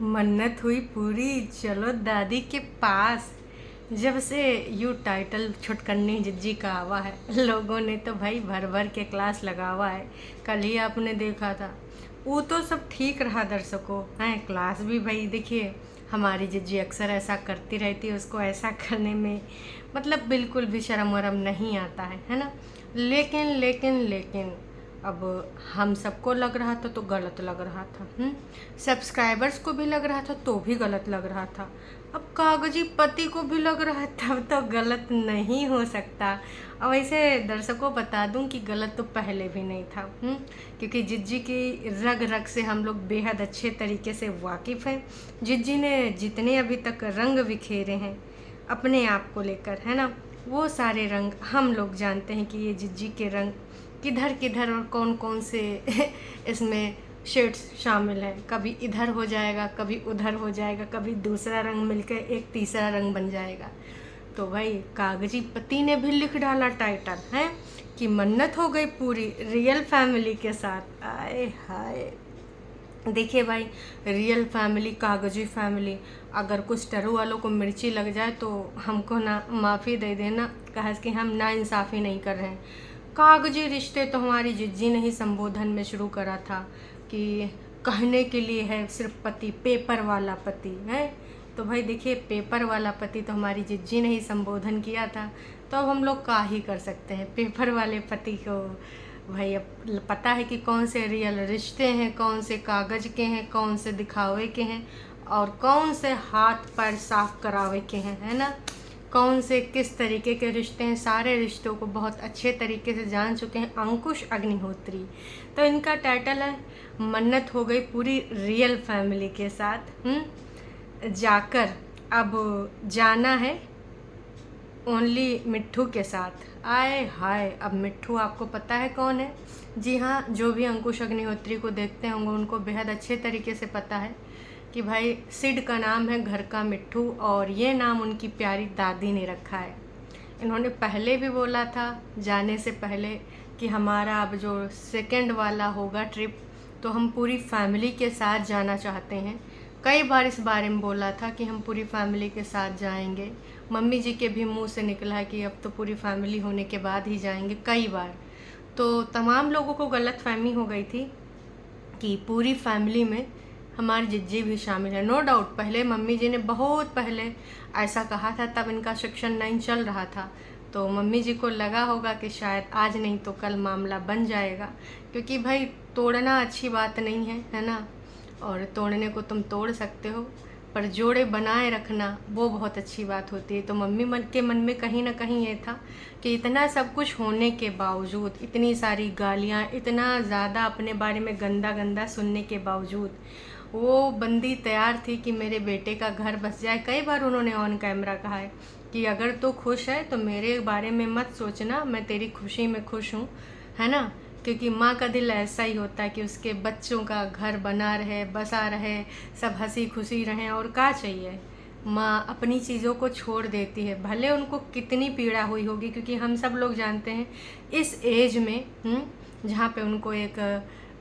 मन्नत हुई पूरी, चलो दादी के पास। जब से यू टाइटल छुटकन्नी जिज्जी का आवा है, लोगों ने तो भाई भर भर के क्लास लगावा है। कल ही आपने देखा था। वो तो सब ठीक रहा दर्शकों हैं, क्लास भी भाई देखिए हमारी जिज्जी अक्सर ऐसा करती रहती है, उसको ऐसा करने में मतलब बिल्कुल भी शर्म वरम नहीं आता है ना। लेकिन लेकिन लेकिन अब हम सबको लग रहा था तो गलत लग रहा था। सब्सक्राइबर्स को भी लग रहा था तो भी गलत लग रहा था। अब कागजी पति को भी लग रहा था तो गलत नहीं हो सकता। और वैसे दर्शकों बता दूं कि गलत तो पहले भी नहीं था। क्योंकि जिज्जी की रग रग से हम लोग बेहद अच्छे तरीके से वाकिफ़ हैं। जिज्जी ने जितने अभी तक रंग बिखेरे हैं अपने आप को लेकर, है ना, वो सारे रंग हम लोग जानते हैं कि ये जिज्जी के रंग किधर किधर और कौन कौन से इसमें शेड्स शामिल हैं। कभी इधर हो जाएगा, कभी उधर हो जाएगा, कभी दूसरा रंग मिलकर एक तीसरा रंग बन जाएगा। तो भाई कागजी पति ने भी लिख डाला टाइटल है कि मन्नत हो गई पूरी रियल फैमिली के साथ। आए हाय, देखिए भाई, रियल फैमिली कागजी फैमिली, अगर कुछ टरू वालों को मिर्ची लग जाए तो हमको ना माफ़ी दे देना, कहा कि हम ना इंसाफ़ी नहीं कर रहे हैं। कागजी रिश्ते तो हमारी जिज्जी ने ही संबोधन में शुरू करा था कि कहने के लिए है सिर्फ पति, पेपर वाला पति है। तो भाई देखिए, पेपर वाला पति तो हमारी जिज्जी ने ही संबोधन किया था, तो अब हम लोग क्या ही कर सकते हैं। पेपर वाले पति को भाई अब पता है कि कौन से रियल रिश्ते हैं, कौन से कागज के हैं, कौन से दिखावे के हैं और कौन से हाथ पैर साफ करावे के हैं, है ना। कौन से किस तरीके के रिश्ते हैं, सारे रिश्तों को बहुत अच्छे तरीके से जान चुके हैं अंकुश अग्निहोत्री। तो इनका टाइटल है मन्नत हो गई पूरी रियल फैमिली के साथ। जाकर अब जाना है ओनली मिट्ठू के साथ। आए हाय, अब मिट्ठू आपको पता है कौन है? जी हाँ, जो भी अंकुश अग्निहोत्री को देखते होंगे उनको बेहद अच्छे तरीके से पता है कि भाई सिड का नाम है घर का मिट्ठू, और ये नाम उनकी प्यारी दादी ने रखा है। इन्होंने पहले भी बोला था जाने से पहले कि हमारा अब जो सेकंड वाला होगा ट्रिप तो हम पूरी फैमिली के साथ जाना चाहते हैं। कई बार इस बारे में बोला था कि हम पूरी फैमिली के साथ जाएंगे। मम्मी जी के भी मुंह से निकला है कि अब तो पूरी फैमिली होने के बाद ही जाएंगे, कई बार। तो तमाम लोगों को गलत फहमी हो गई थी कि पूरी फैमिली में हमारी जिज्जी भी शामिल है। नो डाउट पहले मम्मी जी ने बहुत पहले ऐसा कहा था, तब इनका सेक्शन 9 चल रहा था। तो मम्मी जी को लगा होगा कि शायद आज नहीं तो कल मामला बन जाएगा, क्योंकि भाई तोड़ना अच्छी बात नहीं है ना। और तोड़ने को तुम तोड़ सकते हो, पर जोड़े बनाए रखना वो बहुत अच्छी बात होती है। तो मम्मी के मन में कहीं ना कहीं ये था कि इतना सब कुछ होने के बावजूद, इतनी सारी गालियाँ, इतना ज़्यादा अपने बारे में गंदा गंदा सुनने के बावजूद वो बंदी तैयार थी कि मेरे बेटे का घर बस जाए। कई बार उन्होंने ऑन कैमरा कहा है कि अगर तू खुश है तो मेरे बारे में मत सोचना, मैं तेरी खुशी में खुश हूँ, है ना। क्योंकि माँ का दिल ऐसा ही होता है कि उसके बच्चों का घर बना रहे, बसा रहे, सब हंसी खुशी रहें, और क्या चाहिए। माँ अपनी चीज़ों को छोड़ देती है, भले उनको कितनी पीड़ा हुई होगी, क्योंकि हम सब लोग जानते हैं इस एज में जहाँ पे उनको एक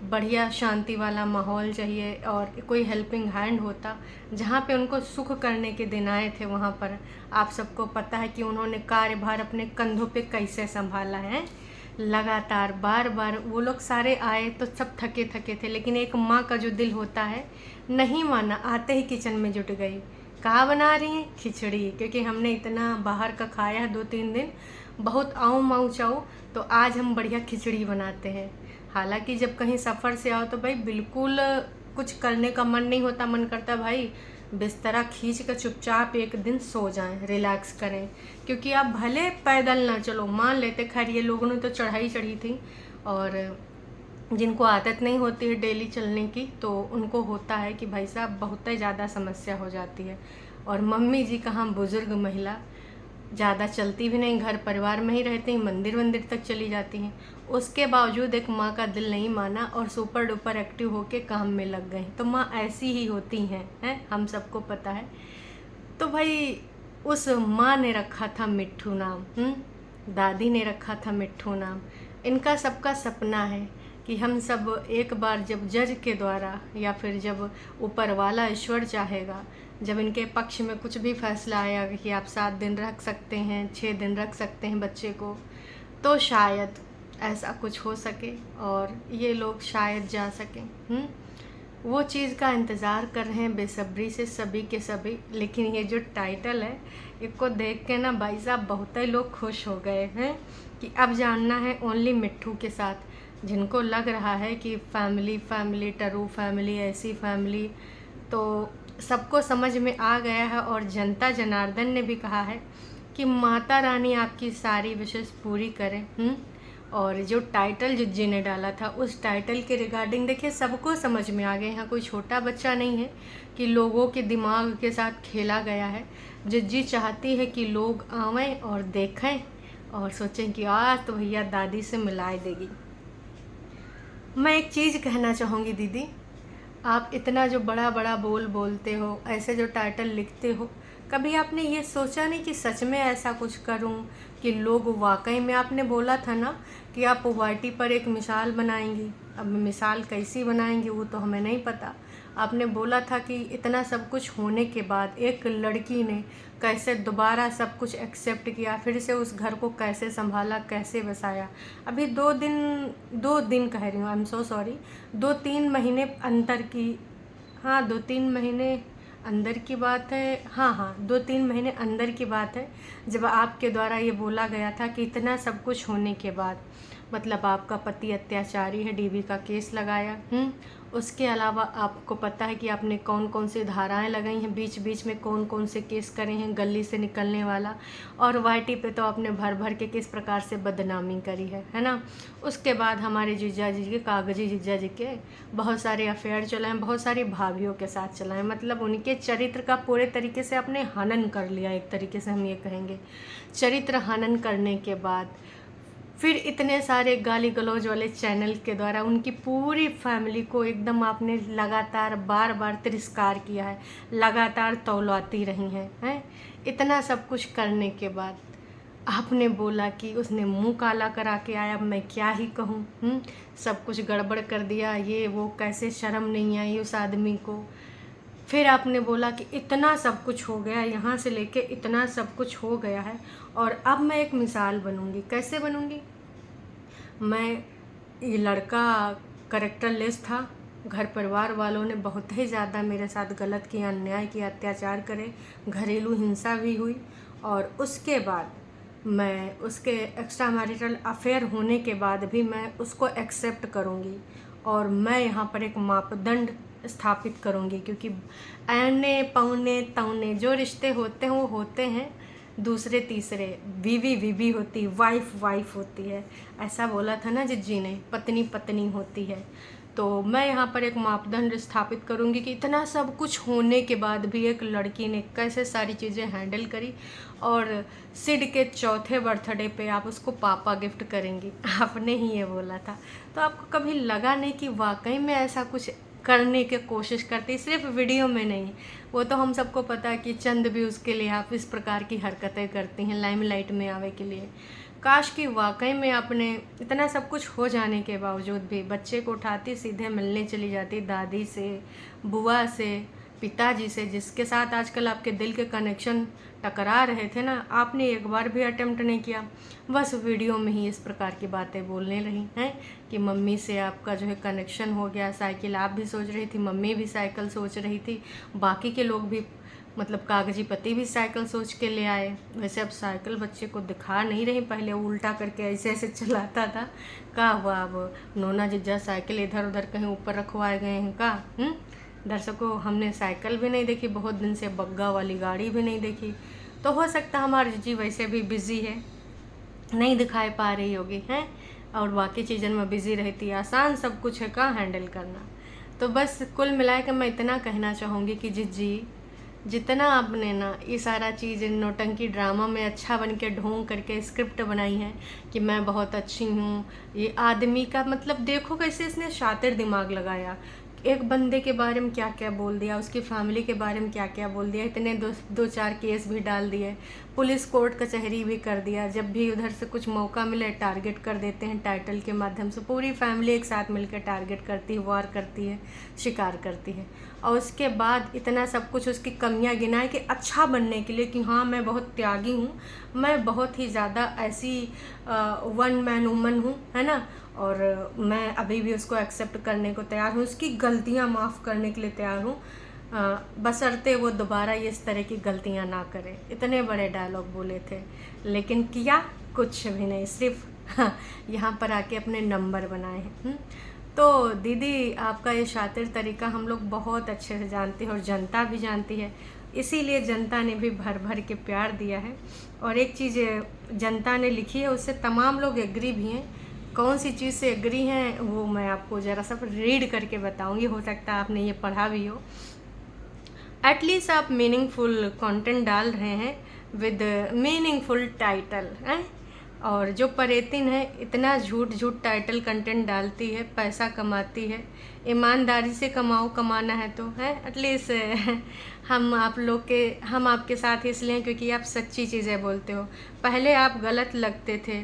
बढ़िया शांति वाला माहौल चाहिए और कोई हेल्पिंग हैंड होता, जहाँ पे उनको सुख करने के दिन आए थे, वहाँ पर आप सबको पता है कि उन्होंने कार्यभार अपने कंधों पे कैसे संभाला है। लगातार बार बार वो लोग सारे आए तो सब थके थके थे, लेकिन एक माँ का जो दिल होता है नहीं माना, आते ही किचन में जुट गई। कहाँ बना रही हैं? खिचड़ी, क्योंकि हमने इतना बाहर का खाया है 2-3 दिन, बहुत आऊँ माऊ चाऊ, तो आज हम बढ़िया खिचड़ी बनाते हैं। हालांकि जब कहीं सफ़र से आओ तो भाई बिल्कुल कुछ करने का मन नहीं होता, मन करता भाई बिस्तरा खींच कर चुपचाप एक दिन सो जाएं, रिलैक्स करें। क्योंकि आप भले पैदल ना चलो, मान लेते, खैर ये लोगों ने तो चढ़ाई चढ़ी थी, और जिनको आदत नहीं होती है डेली चलने की तो उनको होता है कि भाई साहब बहुत ही ज़्यादा समस्या हो जाती है। और मम्मी जी कहाँ बुज़ुर्ग महिला, ज़्यादा चलती भी नहीं, घर परिवार में ही रहती हैं, मंदिर वंदिर तक चली जाती हैं। उसके बावजूद एक माँ का दिल नहीं माना और सुपर डुपर एक्टिव होके काम में लग गई। तो माँ ऐसी ही होती हैं, हम सबको पता है। तो भाई उस माँ ने रखा था मिट्ठू नाम, दादी ने रखा था मिट्ठू नाम। इनका सबका सपना है कि हम सब एक बार जब जज के द्वारा या फिर जब ऊपर वाला ईश्वर चाहेगा, जब इनके पक्ष में कुछ भी फैसला आएगा कि आप 7 दिन रख सकते हैं, 6 दिन रख सकते हैं बच्चे को, तो शायद ऐसा कुछ हो सके और ये लोग शायद जा सकें। वो चीज़ का इंतज़ार कर रहे हैं बेसब्री से सभी के सभी। लेकिन ये जो टाइटल है, इसको देख के ना भाई साहब बहुत ही लोग खुश हो गए हैं कि अब जानना है ओनली मिट्ठू के साथ। जिनको लग रहा है कि फैमिली टरू फैमिली, ऐसी फैमिली, तो सबको समझ में आ गया है। और जनता जनार्दन ने भी कहा है कि माता रानी आपकी सारी विशेष पूरी करें। और जो टाइटल जिज्जी ने डाला था, उस टाइटल के रिगार्डिंग देखिए सबको समझ में आ गया। यहाँ कोई छोटा बच्चा नहीं है कि लोगों के दिमाग के साथ खेला गया है। जिज्जी चाहती है कि लोग आवें और देखें और सोचें कि आज तो भैया दादी से मिलाए देगी। मैं एक चीज़ कहना चाहूँगी दीदी, आप इतना जो बड़ा बड़ा बोलते हो, ऐसे जो टाइटल लिखते हो, कभी आपने ये सोचा नहीं कि सच में ऐसा कुछ करूं कि लोग वाकई में, आपने बोला था ना कि आप वाईटी पर एक मिसाल बनाएंगी। अब मिसाल कैसी बनाएंगी वो तो हमें नहीं पता। आपने बोला था कि इतना सब कुछ होने के बाद एक लड़की ने कैसे दोबारा सब कुछ एक्सेप्ट किया, फिर से उस घर को कैसे संभाला, कैसे बसाया। अभी 2 दिन कह रही हूँ, आई एम सो सॉरी, 2-3 महीने अंतर की, हाँ 2-3 महीने अंदर की बात है, हाँ 2-3 महीने अंदर की बात है, जब आपके द्वारा ये बोला गया था कि इतना सब कुछ होने के बाद, मतलब आपका पति अत्याचारी है, डीवी का केस लगाया। उसके अलावा आपको पता है कि आपने कौन कौन सी धाराएं लगाई हैं, बीच बीच में कौन कौन से केस करे हैं, गली से निकलने वाला, और वाईटी पे तो आपने भर भर के किस प्रकार से बदनामी करी है ना। उसके बाद हमारे जीजा जी के, कागजी जीजा जी के बहुत सारे अफेयर चलाएँ, बहुत सारी भाभीयों के साथ चलाएँ, मतलब उनके चरित्र का पूरे तरीके से आपने हनन कर लिया। एक तरीके से हम ये कहेंगे, चरित्र हनन करने के बाद फिर इतने सारे गाली गलौज वाले चैनल के द्वारा उनकी पूरी फैमिली को एकदम आपने लगातार बार बार तिरस्कार किया है, लगातार तौलाती रही हैं। इतना सब कुछ करने के बाद आपने बोला कि उसने मुंह काला करा के आया, मैं क्या ही कहूँ, सब कुछ गड़बड़ कर दिया, ये वो, कैसे शर्म नहीं आई उस आदमी को। फिर आपने बोला कि इतना सब कुछ हो गया, यहाँ से लेके इतना सब कुछ हो गया है और अब मैं एक मिसाल बनूंगी। कैसे बनूंगी? मैं, ये लड़का कैरेक्टरलेस था, घर परिवार वालों ने बहुत ही ज़्यादा मेरे साथ गलत किया, अन्याय किया, अत्याचार करे, घरेलू हिंसा भी हुई, और उसके बाद मैं उसके एक्स्ट्रा मैरिटल अफेयर होने के बाद भी मैं उसको एक्सेप्ट करूँगी और मैं यहाँ पर एक मापदंड स्थापित करूँगी, क्योंकि आने पौने तौने जो रिश्ते होते हैं वो होते हैं, दूसरे तीसरे, बीवी होती, वाइफ होती है। ऐसा बोला था ना जिज्जी ने, पत्नी होती है। तो मैं यहाँ पर एक मापदंड स्थापित करूँगी कि इतना सब कुछ होने के बाद भी एक लड़की ने कैसे सारी चीज़ें हैंडल करी, और सिड के चौथे बर्थडे पे आप उसको पापा गिफ्ट करेंगी, आपने ही ये बोला था। तो आपको कभी लगा नहीं कि वाकई में ऐसा कुछ करने की कोशिश करती, सिर्फ वीडियो में नहीं, वो तो हम सबको पता है कि चंद व्यूज़ के लिए आप इस प्रकार की हरकतें करती हैं, लाइमलाइट में आवे के लिए। काश कि वाकई में आपने इतना सब कुछ हो जाने के बावजूद भी बच्चे को उठाती, सीधे मिलने चली जाती दादी से, बुआ से, पिताजी से, जिसके साथ आजकल आपके दिल के कनेक्शन टकरा रहे थे ना, आपने एक बार भी अटेम्प्ट नहीं किया, बस वीडियो में ही इस प्रकार की बातें बोलने रही हैं कि मम्मी से आपका जो है कनेक्शन हो गया, साइकिल आप भी सोच रही थी, मम्मी भी साइकिल सोच रही थी, बाकी के लोग भी, मतलब कागजी पति भी साइकिल सोच के ले आए। वैसे अब साइकिल बच्चे को दिखा नहीं रही, पहले उल्टा करके ऐसे ऐसे चलाता था। का हुआ अब नोना जिज्जा साइकिल इधर उधर कहीं ऊपर रखवाए गए हैं का? दर्शकों, हमने साइकिल भी नहीं देखी बहुत दिन से, बग्गा वाली गाड़ी भी नहीं देखी। तो हो सकता हमारी जीजी वैसे भी बिज़ी है, नहीं दिखाई पा रही होगी हैं, और बाकी चीज़ों में बिज़ी रहती है, आसान सब कुछ है कहाँ हैंडल करना। तो बस कुल मिला के मैं इतना कहना चाहूँगी कि जिज्जी, जितना आपने ना ये सारा चीज़ नौटंकी ड्रामा में अच्छा बन के ढोंग करके स्क्रिप्ट बनाई है कि मैं बहुत अच्छी हूँ, ये आदमी का मतलब देखो कैसे इसने शातिर दिमाग लगाया एक बंदे के बारे में क्या क्या बोल दिया, उसकी फैमिली के बारे में क्या क्या बोल दिया, इतने दो चार केस भी डाल दिए, पुलिस कोर्ट कचहरी भी कर दिया। जब भी उधर से कुछ मौका मिले टारगेट कर देते हैं टाइटल के माध्यम से। पूरी फैमिली एक साथ मिलकर टारगेट करती है, वार करती है, शिकार करती है। और उसके बाद इतना सब कुछ उसकी कमियां गिनाए कि अच्छा बनने के लिए कि हाँ मैं बहुत त्यागी हूँ, मैं बहुत ही ज़्यादा ऐसी वन मैन वूमन हूँ, है ना, और मैं अभी भी उसको एक्सेप्ट करने को तैयार हूँ, उसकी गलतियाँ माफ़ करने के लिए तैयार हूँ, बशर्ते वो दोबारा इस तरह की गलतियाँ ना करे। इतने बड़े डायलॉग बोले थे, लेकिन किया कुछ भी नहीं, सिर्फ यहाँ पर आके अपने नंबर बनाए हैं। तो दीदी आपका ये शातिर तरीका हम लोग बहुत अच्छे से जानते हैं और जनता भी जानती है, इसीलिए जनता ने भी भर भर के प्यार दिया है। और एक चीज़ जनता ने लिखी है, उससे तमाम लोग एग्री भी हैं। कौन सी चीज़ से एग्री हैं वो मैं आपको ज़रा सा रीड करके बताऊंगी, हो सकता है आपने ये पढ़ा भी हो। एटलीस्ट आप मीनिंगफुल कंटेंट डाल रहे हैं विद मीनिंगफुल टाइटल हैं। और जो परेतिन है इतना झूठ टाइटल कंटेंट डालती है, पैसा कमाती है, ईमानदारी से कमाओ, कमाना है तो है एटलीस्ट हम आपके साथ इसलिए क्योंकि आप सच्ची चीज़ें बोलते हो। पहले आप गलत लगते थे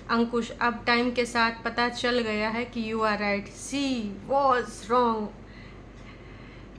अंकुश, अब टाइम के साथ पता चल गया है कि you are right, she was wrong,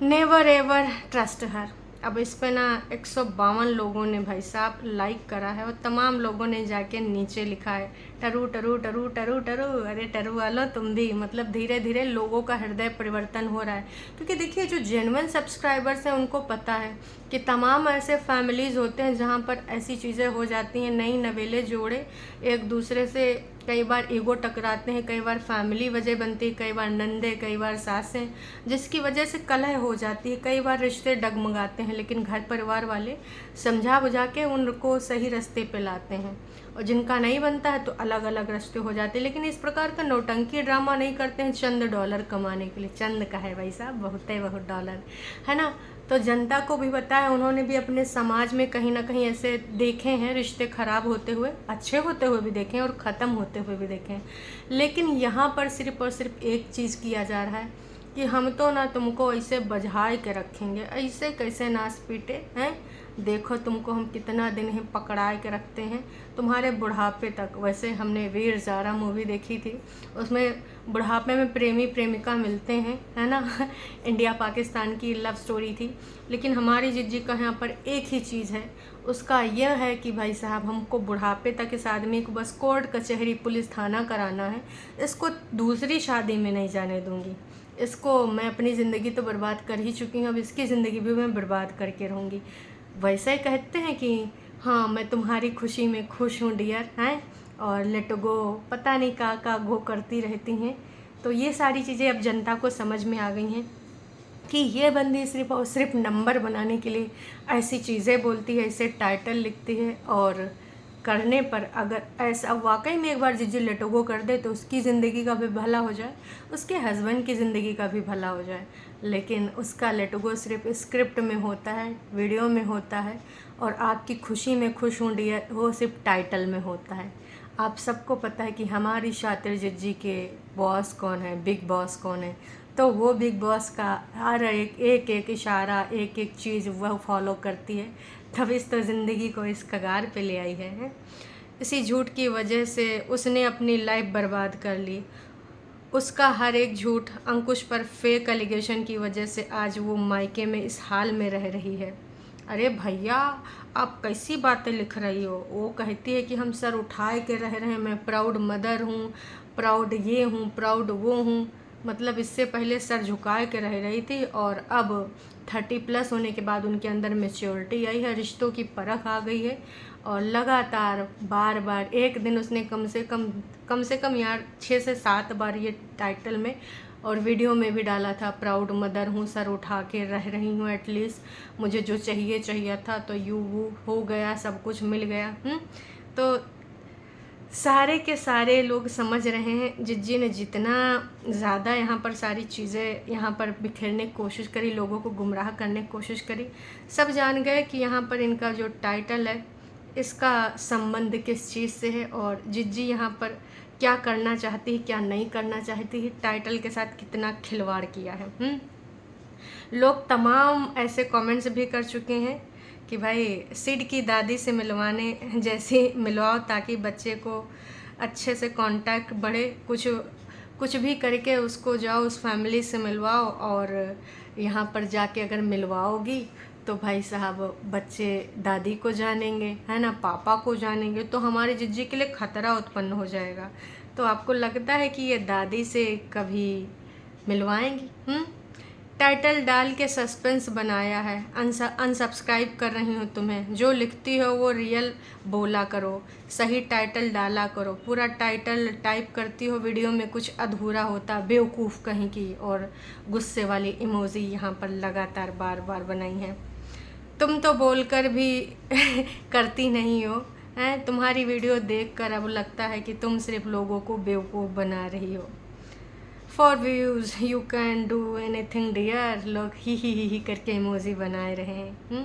never ever trust her. अब इस पे ना 152 लोगों ने भाई साहब लाइक करा है और तमाम लोगों ने जाके नीचे लिखा है टरू टरू टरू टरू टरू। अरे टरू वालों तुम भी, मतलब धीरे धीरे लोगों का हृदय परिवर्तन हो रहा है। क्योंकि देखिए जो जेन्युइन सब्सक्राइबर्स हैं उनको पता है कि तमाम ऐसे फैमिलीज़ होते हैं जहाँ पर ऐसी चीज़ें हो जाती हैं, नई नवेले जोड़े एक दूसरे से कई बार ईगो टकराते हैं, कई बार फैमिली वजह बनती है, कई बार नंदे, कई बार सासें, जिसकी वजह से कलह हो जाती है, कई बार रिश्ते डगमगाते हैं। लेकिन घर परिवार वाले समझा बुझा के उनको सही रास्ते पे लाते हैं, और जिनका नहीं बनता है तो अलग अलग रास्ते हो जाते हैं। लेकिन इस प्रकार का नौटंकी ड्रामा नहीं करते हैं चंद डॉलर कमाने के लिए। चंद का है भाई साहब, बहुत डॉलर है ना। तो जनता को भी पता है, उन्होंने भी अपने समाज में कहीं ना कहीं ऐसे देखे हैं रिश्ते खराब होते हुए, अच्छे होते हुए भी देखे हैं और ख़त्म होते हुए भी देखे हैं। लेकिन यहाँ पर सिर्फ और सिर्फ एक चीज़ किया जा रहा है कि हम तो ना तुमको ऐसे बझाए के रखेंगे, ऐसे कैसे नाश पीटे हैं, देखो तुमको हम कितना दिन ही पकड़ाए के रखते हैं, तुम्हारे बुढ़ापे तक। वैसे हमने वीर ज़ारा मूवी देखी थी, उसमें बुढ़ापे में प्रेमी प्रेमिका मिलते हैं, है ना इंडिया पाकिस्तान की लव स्टोरी थी। लेकिन हमारी जिज्जी का यहाँ पर एक ही चीज़ है, उसका यह है कि भाई साहब हमको बुढ़ापे तक इस आदमी को बस कोर्ट कचहरी पुलिस थाना कराना है, इसको दूसरी शादी में नहीं जाने दूंगी। इसको मैं अपनी ज़िंदगी तो बर्बाद कर ही चुकी हूँ, अब इसकी ज़िंदगी भी मैं बर्बाद करके रहूँगी। वैसे ही कहते हैं कि हाँ मैं तुम्हारी खुशी में खुश हूँ डियर, हैं, और लेट गो, पता नहीं का गो करती रहती हैं। तो ये सारी चीज़ें अब जनता को समझ में आ गई हैं कि ये बंदी सिर्फ और सिर्फ नंबर बनाने के लिए ऐसी चीज़ें बोलती है, ऐसे टाइटल लिखती है, और करने पर अगर ऐसा वाकई में एक बार जिज्जी लेटोगो कर दे तो उसकी ज़िंदगी का भी भला हो जाए, उसके हस्बैंड की ज़िंदगी का भी भला हो जाए। लेकिन उसका लेटोगो सिर्फ स्क्रिप्ट में होता है, वीडियो में होता है, और आपकी खुशी में खुश हूँ डियर वो सिर्फ टाइटल में होता है। आप सबको पता है कि हमारी शातिर जिज्जी के बॉस कौन है, बिग बॉस कौन है। तो वो बिग बॉस का हर एक इशारा, एक एक चीज़ वह फॉलो करती है, तब इस तो ज़िंदगी को इस कगार पे ले आई है। इसी झूठ की वजह से उसने अपनी लाइफ बर्बाद कर ली। उसका हर एक झूठ, अंकुश पर फेक एलिगेशन की वजह से आज वो मायके में इस हाल में रह रही है। अरे भैया आप कैसी बातें लिख रही हो। वो कहती है कि हम सर उठाए के रह रहे हैं, मैं प्राउड मदर हूँ, प्राउड ये हूँ, प्राउड वो हूँ। मतलब इससे पहले सर झुकाए के रह रही थी, और अब 30+ होने के बाद उनके अंदर मैच्योरिटी आई है, रिश्तों की परख आ गई है। और लगातार बार बार एक दिन उसने कम से कम यार 6 से 7 बार ये टाइटल में और वीडियो में भी डाला था, प्राउड मदर हूँ, सर उठा के रह रही हूँ, एटलीस्ट मुझे जो चाहिए था तो यू वो हो गया, सब कुछ मिल गया। तो सारे के सारे लोग समझ रहे हैं जिज्जी ने जितना ज़्यादा यहाँ पर सारी चीज़ें यहाँ पर बिखेरने की कोशिश करी, लोगों को गुमराह करने की कोशिश करी, सब जान गए कि यहाँ पर इनका जो टाइटल है इसका संबंध किस चीज़ से है, और जिज्जी यहाँ पर क्या करना चाहती है क्या नहीं करना चाहती है, टाइटल के साथ कितना खिलवाड़ किया है। लोग तमाम ऐसे कमेंट्स भी कर चुके हैं कि भाई सिड की दादी से मिलवाने जैसे मिलवाओ, ताकि बच्चे को अच्छे से कांटेक्ट बढ़े, कुछ कुछ भी करके उसको जाओ उस फैमिली से मिलवाओ, और यहाँ पर जाके अगर मिलवाओगी तो भाई साहब बच्चे दादी को जानेंगे, है ना, पापा को जानेंगे, तो हमारी जिज्जी के लिए खतरा उत्पन्न हो जाएगा। तो आपको लगता है कि ये दादी से कभी मिलवाएंगी? टाइटल डाल के सस्पेंस बनाया है, अनसब्सक्राइब कर रही हूँ तुम्हें। जो लिखती हो वो रियल बोला करो, सही टाइटल डाला करो। पूरा टाइटल टाइप करती हो, वीडियो में कुछ अधूरा होता, बेवकूफ़ कहीं की, और गुस्से वाली इमोजी यहाँ पर लगातार बार बार बनाई है। तुम तो बोलकर भी करती नहीं हो, हैं? तुम्हारी वीडियो देखकर अब लगता है कि तुम सिर्फ लोगों को बेवकूफ़ बना रही हो। For views you can do anything dear, लोग ही करके इमोजी बनाए रहे हैं।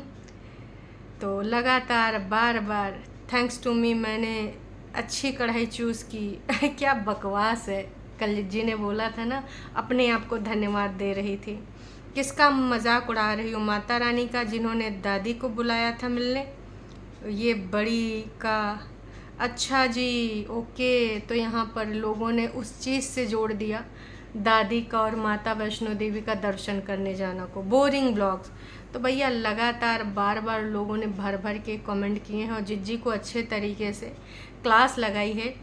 तो लगातार बार बार थैंक्स टू मी, मैंने अच्छी कढ़ाई चूज़ की क्या बकवास है। कल जी ने बोला था ना, अपने आप को धन्यवाद दे रही थी। किसका मजाक उड़ा रही हो? माता रानी का, जिन्होंने दादी को बुलाया था मिलने, ये बड़ी का। अच्छा जी, ओके। तो यहाँ पर लोगों ने उस चीज़ से जोड़ दिया दादी का और माता वैष्णो देवी का दर्शन करने जाना को, बोरिंग ब्लॉग्स। तो भैया लगातार बार बार लोगों ने भर भर के कमेंट किए हैं और जिज्जी को अच्छे तरीके से क्लास लगाई है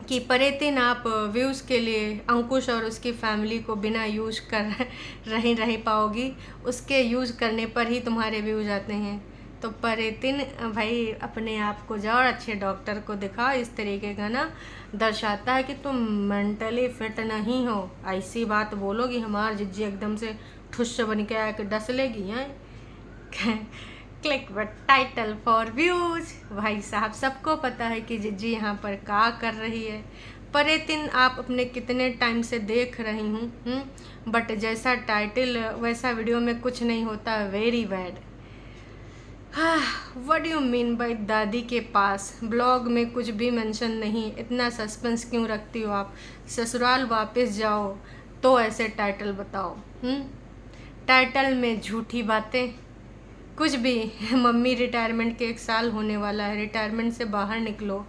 कि परेतिन आप व्यूज़ के लिए अंकुश और उसकी फैमिली को बिना यूज कर रह पाओगी, उसके यूज करने पर ही तुम्हारे व्यूज आते हैं। तो परेतिन भाई अपने आप को जाओ और अच्छे डॉक्टर को दिखाओ। इस तरीके का ना दर्शाता है कि तुम मेंटली फिट नहीं हो। ऐसी बात बोलोगी हमारी जिज्जी एकदम से ठुस बन के आके डस लेगी हैं। Click but title for views. भाई साहब सबको पता है कि जिज्जी यहाँ पर क्या कर रही है। परेतिन आप अपने कितने टाइम से देख रही हूँ, बट जैसा टाइटल वैसा वीडियो में कुछ नहीं होता, very bad. What do you mean by दादी के पास? ब्लॉग में कुछ भी मेंशन नहीं, इतना सस्पेंस क्यों रखती हो आप? ससुराल वापस जाओ तो ऐसे टाइटल बताओ। टाइटल में झूठी बातें कुछ भी। मम्मी रिटायरमेंट के 1 साल होने वाला है, रिटायरमेंट से बाहर निकलो।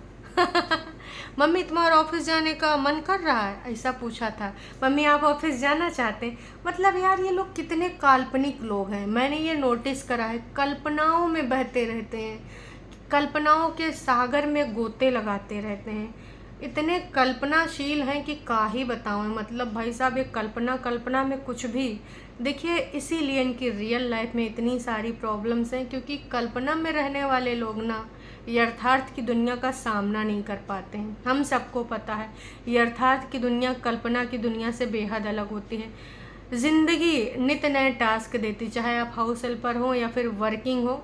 मम्मी तुम्हारा ऑफिस जाने का मन कर रहा है? ऐसा पूछा था। मम्मी आप ऑफिस जाना चाहते हैं? मतलब यार ये लोग कितने काल्पनिक लोग हैं। मैंने ये नोटिस करा है, कल्पनाओं में बहते रहते हैं, कल्पनाओं के सागर में गोते लगाते रहते हैं। इतने कल्पनाशील हैं कि का ही बताऊँ। मतलब भाई साहब ये कल्पना में कुछ भी देखिए, इसीलिए इनकी रियल लाइफ में इतनी सारी प्रॉब्लम्स हैं, क्योंकि कल्पना में रहने वाले लोग ना यथार्थ की दुनिया का सामना नहीं कर पाते हैं। हम सबको पता है यथार्थ की दुनिया कल्पना की दुनिया से बेहद अलग होती है। ज़िंदगी नित नए टास्क देती, चाहे आप हाउस हेल्पर हो या फिर वर्किंग हो।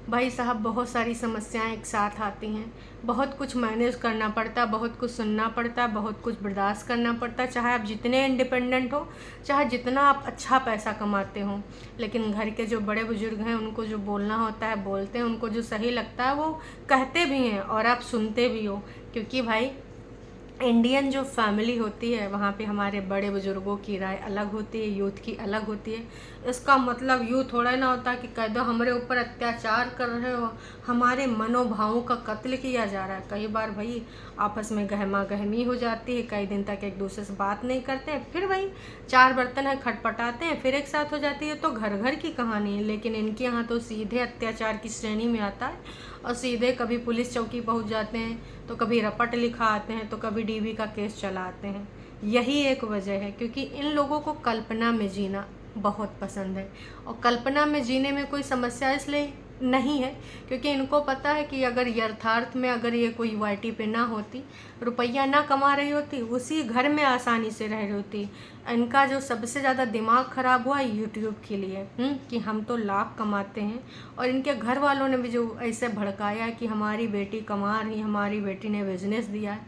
भाई साहब बहुत सारी समस्याएं एक साथ आती हैं, बहुत कुछ मैनेज करना पड़ता है, बहुत कुछ सुनना पड़ता है, बहुत कुछ बर्दाश्त करना पड़ता है। चाहे आप जितने इंडिपेंडेंट हो, चाहे जितना आप अच्छा पैसा कमाते हो, लेकिन घर के जो बड़े बुजुर्ग हैं उनको जो बोलना होता है बोलते हैं, उनको जो सही लगता है वो कहते भी हैं और आप सुनते भी हो। क्योंकि भाई इंडियन जो फैमिली होती है वहाँ पे हमारे बड़े बुजुर्गों की राय अलग होती है, यूथ की अलग होती है। इसका मतलब यूँ थोड़ा ना होता कि कह दो हमारे ऊपर अत्याचार कर रहे हो, हमारे मनोभावों का कत्ल किया जा रहा है। कई बार भाई आपस में गहमा गहमी हो जाती है, कई दिन तक एक दूसरे से बात नहीं करते हैं, फिर वही 4 बर्तन है खटपटाते हैं, फिर एक साथ हो जाती है। तो घर घर की कहानी है, लेकिन इनके यहाँ तो सीधे अत्याचार की श्रेणी में आता है और सीधे कभी पुलिस चौकी पहुँच जाते हैं, तो कभी रपट लिखा आते हैं, तो कभी डीवी का केस चलाते हैं। यही एक वजह है, क्योंकि इन लोगों को कल्पना में जीना बहुत पसंद है। और कल्पना में जीने में कोई समस्या इसलिए नहीं है क्योंकि इनको पता है कि अगर यथार्थ में अगर ये कोई वाईटी पे ना होती, रुपया ना कमा रही होती, उसी घर में आसानी से रह रही होती। इनका जो सबसे ज़्यादा दिमाग ख़राब हुआ यूट्यूब के लिए, कि हम तो लाख कमाते हैं। और इनके घर वालों ने भी जो ऐसे भड़काया कि हमारी बेटी कमा रही, हमारी बेटी ने बिजनेस दिया है,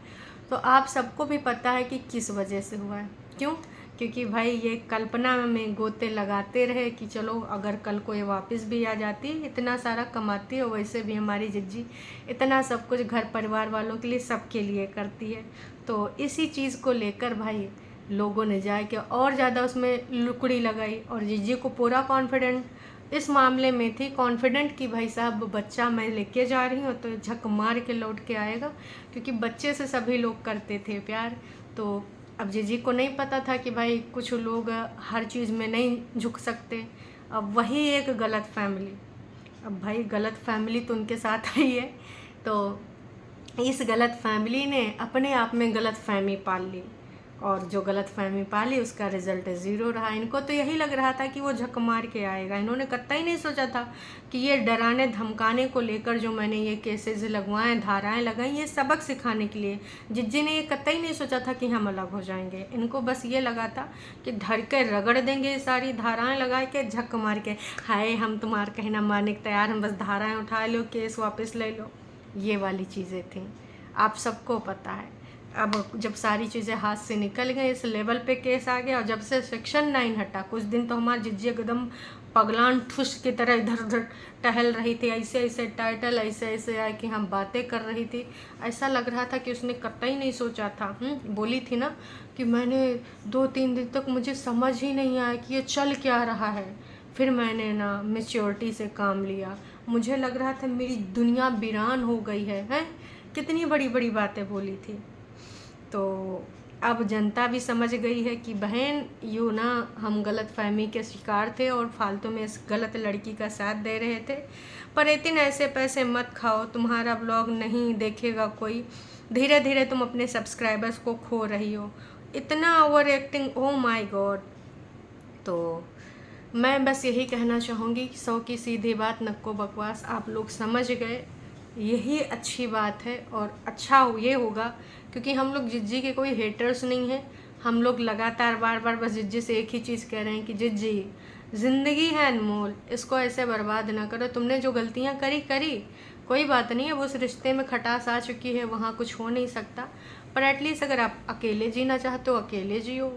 तो आप सबको भी पता है कि किस वजह से हुआ है। क्यों? क्योंकि भाई ये कल्पना में गोते लगाते रहे कि चलो अगर कल को ये वापस भी आ जाती, इतना सारा कमाती है, वैसे भी हमारी जिज्जी इतना सब कुछ घर परिवार वालों के लिए सबके लिए करती है। तो इसी चीज़ को लेकर भाई लोगों ने जाके और ज़्यादा उसमें लुकड़ी लगाई, और जिज्जी को पूरा कॉन्फिडेंट इस मामले में थी, कॉन्फिडेंट कि भाई साहब बच्चा मैं लेके जा रही हूँ तो झक मार के लौट के आएगा, क्योंकि बच्चे से सभी लोग करते थे प्यार। तो अब जीजी को नहीं पता था कि भाई कुछ लोग हर चीज़ में नहीं झुक सकते। अब वही एक गलत फैमिली, अब भाई गलत फैमिली तो उनके साथ आई है, तो इस गलत फैमिली ने अपने आप में गलत फहमी पाल ली, और जो गलत फहमी पाली उसका रिजल्ट ज़ीरो रहा। इनको तो यही लग रहा था कि वो झक मार के आएगा, इन्होंने कतई नहीं सोचा था कि ये डराने धमकाने को लेकर जो मैंने ये केसेस लगवाए, धाराएं लगाई, ये सबक सिखाने के लिए। जिज्जी ने ये कतई नहीं सोचा था कि हम अलग हो जाएंगे, इनको बस ये लगा था कि धर के रगड़ देंगे, सारी धाराएँ लगा के झक मार के, हाय हम तुम्हारा कहना मानने के तैयार, हम बस धाराएँ उठा लो, केस वापस ले लो, ये वाली चीज़ें थी। आप सबको पता है अब जब सारी चीज़ें हाथ से निकल गई, इस लेवल पे केस आ गया, और जब से सेक्शन 9 हटा, कुछ दिन तो हमारी जिज्जी एकदम पगलान ठुस की तरह इधर उधर टहल रही थी, ऐसे ऐसे टाइटल ऐसे ऐसे आए कि हम बातें कर रही थी, ऐसा लग रहा था कि उसने कतई नहीं सोचा था। बोली थी ना कि मैंने 2-3 दिन तक मुझे समझ ही नहीं आया कि ये चल क्या रहा है, फिर मैंने ना मैच्योरिटी से काम लिया, मुझे लग रहा था मेरी दुनिया वीरान हो गई है? कितनी बड़ी बड़ी बातें बोली थी। तो अब जनता भी समझ गई है कि बहन यूँ ना हम गलत फहमी के शिकार थे और फालतू में इस गलत लड़की का साथ दे रहे थे। पर इतने ऐसे पैसे मत खाओ, तुम्हारा ब्लॉग नहीं देखेगा कोई, धीरे धीरे तुम अपने सब्सक्राइबर्स को खो रही हो, इतना over acting, oh my God. तो मैं बस यही कहना चाहूँगी, 100 की सीधी बात नक्को बकवास, आप लोग समझ गए, यही अच्छी बात है। और अच्छा ये होगा क्योंकि हम लोग जिज्जी के कोई हेटर्स नहीं हैं, हम लोग लगातार बार बार बस जिज्जी से एक ही चीज़ कह रहे हैं कि जिज्जी ज़िंदगी है अनमोल, इसको ऐसे बर्बाद ना करो, तुमने जो गलतियाँ करी कोई बात नहीं है, वो उस रिश्ते में खटास आ चुकी है, वहाँ कुछ हो नहीं सकता। पर एटलीस्ट अगर आप अकेले जीना चाहते हो अकेले जियो,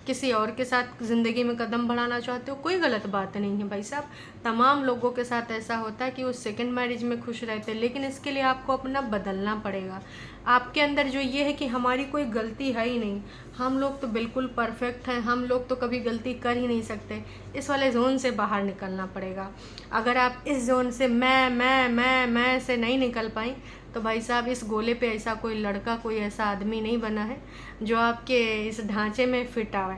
किसी और के साथ ज़िंदगी में कदम बढ़ाना चाहते हो कोई गलत बात नहीं है भाई साहब। तमाम लोगों के साथ ऐसा होता है कि वो सेकंड मैरिज में खुश रहते हैं, लेकिन इसके लिए आपको अपना बदलना पड़ेगा। आपके अंदर जो ये है कि हमारी कोई गलती है ही नहीं, हम लोग तो बिल्कुल परफेक्ट हैं, हम लोग तो कभी गलती कर ही नहीं सकते, इस वाले जोन से बाहर निकलना पड़ेगा। अगर आप इस जोन से मैं से नहीं निकल पाई तो भाई साहब इस गोले पे ऐसा कोई लड़का, कोई ऐसा आदमी नहीं बना है जो आपके इस ढांचे में फिट आवे।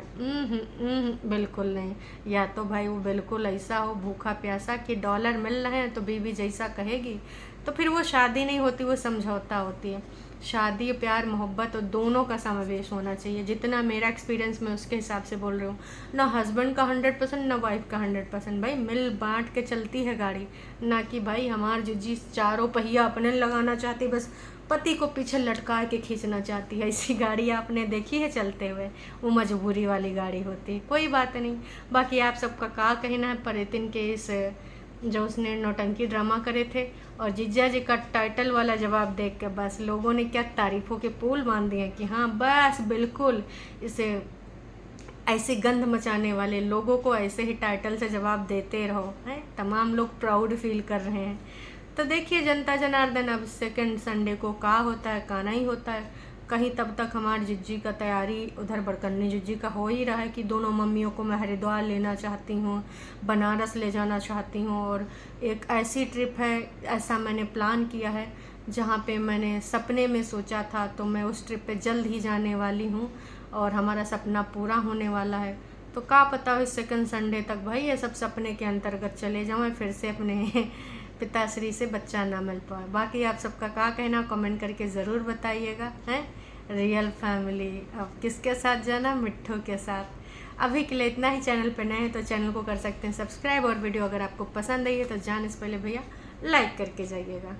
बिल्कुल नहीं। या तो भाई वो बिल्कुल ऐसा हो भूखा प्यासा कि डॉलर मिल रहे हैं तो बीवी जैसा कहेगी, तो फिर वो शादी नहीं होती, वो समझौता होती है। शादी प्यार मोहब्बत और दोनों का समावेश होना चाहिए। जितना मेरा एक्सपीरियंस मैं उसके हिसाब से बोल रही हूँ, ना हस्बैंड का 100% ना वाइफ का 100%, भाई मिल बांट के चलती है गाड़ी, ना कि भाई हमार जिज्जी चारों पहिया अपने लगाना चाहती, बस पति को पीछे लटका के खींचना चाहती है। ऐसी गाड़ी आपने देखी है चलते हुए? वो मजबूरी वाली गाड़ी होती है। कोई बात नहीं, बाकी आप सबका क्या कहना है परितिन के इस जो उसने नौटंकी ड्रामा करे थे, और जीजा जी का टाइटल वाला जवाब देख के बस लोगों ने क्या तारीफ़ों के पुल बांध दिए कि हाँ बस बिल्कुल इसे ऐसे गंध मचाने वाले लोगों को ऐसे ही टाइटल से जवाब देते रहो, हैं तमाम लोग प्राउड फील कर रहे हैं। तो देखिए जनता जनार्दन अब सेकंड संडे को का होता है का नहीं होता है, कहीं तब तक हमारी जिज्जी का तैयारी उधर बड़कन्नी जिज्जी का हो ही रहा है कि दोनों मम्मियों को मैं हरिद्वार लेना चाहती हूँ, बनारस ले जाना चाहती हूँ, और एक ऐसी ट्रिप है, ऐसा मैंने प्लान किया है जहाँ पे मैंने सपने में सोचा था, तो मैं उस ट्रिप पे जल्द ही जाने वाली हूँ और हमारा सपना पूरा होने वाला है। तो क्या पता हो सेकंड संडे तक भाई ये सब सपने के अंतर्गत चले जाऊँ, फिर से अपने पिताश्री से बच्चा ना मिल पाए। बाकी आप सबका क्या कहना कमेंट करके ज़रूर बताइएगा। हैं रियल फैमिली अब किसके साथ जाना? मिट्ठू के साथ। अभी के लिए इतना ही। चैनल पे नए हैं तो चैनल को कर सकते हैं सब्सक्राइब, और वीडियो अगर आपको पसंद आई है तो जाने से पहले भैया लाइक करके जाइएगा।